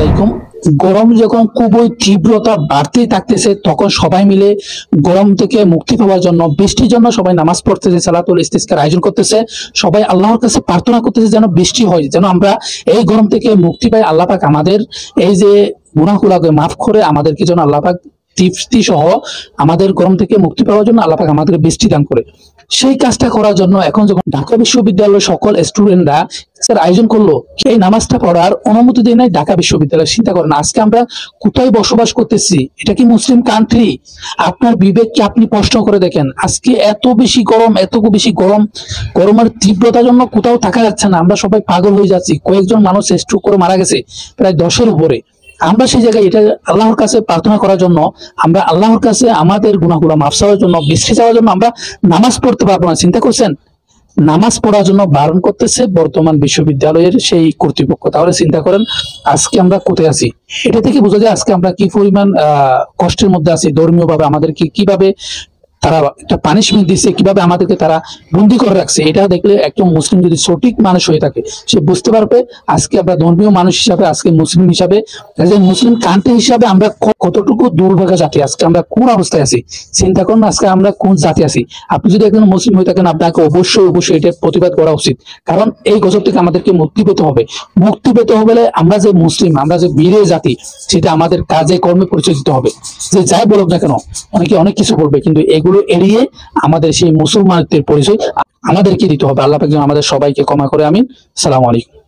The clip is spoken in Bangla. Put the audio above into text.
আলাইকুম। গরম যখন খুবই তীব্রতা বাড়তেই থাকতেছে তখন সবাই মিলে গরম থেকে মুক্তি পাওয়ার জন্য বৃষ্টির জন্য সবাই নামাজ পড়তেছে, সালাতুল ইস্তিসকার আয়োজন করতেছে। সবাই আল্লাহর কাছে প্রার্থনা করতেছে যেন বৃষ্টি হয়, যেন আমরা এই গরম থেকে মুক্তি পাই। আল্লাহ পাক আমাদের এই যে গুনাহগুলোকে মাফ করে আমাদেরকে যেন আল্লাহ পাক তৃপ্তি সহ আমাদের গরম থেকে মুক্তি পাওয়ার জন্য আল্লাহ পাক আমাদেরকে বৃষ্টি দান করে। সেই কাজটা করার জন্য এখন যখন ঢাকা বিশ্ববিদ্যালয়ের সকল স্টুডেন্টরা আয়োজন করলো, এই নামাজটা পড়ার অনুমতি দেয় নাই ঢাকা বিশ্ববিদ্যালয়। চিন্তা করেন আজকে আমরা কোথায় বসবাস করতেছি, এটা কি মুসলিম কান্ট্রি? আপনার বিবেককে আপনি প্রশ্ন করে দেখেন। আজকে এত বেশি গরম, এত বেশি গরম, গরমের তীব্রতার জন্য কোথাও থাকা যাচ্ছে না, আমরা সবাই পাগল হয়ে যাচ্ছি। কয়েকজন মানুষ স্ট্রোক করে মারা গেছে, প্রায় 10-এর উপরে। আমরা সেই জায়গায় এটা আল্লাহর কাছে প্রার্থনা করার জন্য, আমরা আল্লাহর কাছে আমাদের গুনাহগুলো মাফ চাওয়ার জন্য, বৃষ্টি চাওয়ার জন্য আমরা নামাজ পড়তে পারবো না। চিন্তা করছেন, নামাজ পড়ার জন্য বারণ করতেছে বর্তমান বিশ্ববিদ্যালয়ের সেই কর্তৃপক্ষ। তাহলে চিন্তা করেন আজকে আমরা কোথায় আছি। এটা থেকে বোঝা যায় আজকে আমরা কি পরিমাণ কষ্টের মধ্যে আছি। ধর্মীয় ভাবে আমাদেরকে কিভাবে তারা একটা পানিশমেন্ট দিচ্ছে, কিভাবে আমাদেরকে তারা বন্দি করে রাখছে। এটা দেখলে একজন মুসলিম যদি সঠিক মানুষ হয়ে থাকে সে বুঝতে পারবে আজকে আমরা ধর্মীয় মানুষ হিসাবে, আজকে মুসলিম হিসাবে, মুসলিম কান্ট্রি হিসাবে আমরা কতটুকু দুর্ভাগা জাতি, আজকে আমরা কোন অবস্থায় আছি। চিন্তা করুন আজকে আমরা কোন জাতি আছি। আপনি যদি একজন মুসলিম হয়ে থাকেন আপনাকে অবশ্যই অবশ্যই এটার প্রতিবাদ করা উচিত। কারণ এই গজব থেকে আমাদেরকে মুক্তি পেতে হবে। মুক্তি পেতে হবে আমরা যে মুসলিম, আমরা যে বীরে জাতি, সেটা আমাদের কাজে কর্মে পরিচয় দিতে হবে। যে যাই বলুক না কেন, অনেকে অনেক কিছু বলবে, কিন্তু এগুলো এড়িয়ে আমাদের সেই মুসলমানদের পরিচয় আমাদেরকে দিতে হবে। আল্লাহ পাক যেন আমাদের সবাইকে ক্ষমা করে। আমিন। আসসালামু আলাইকুম।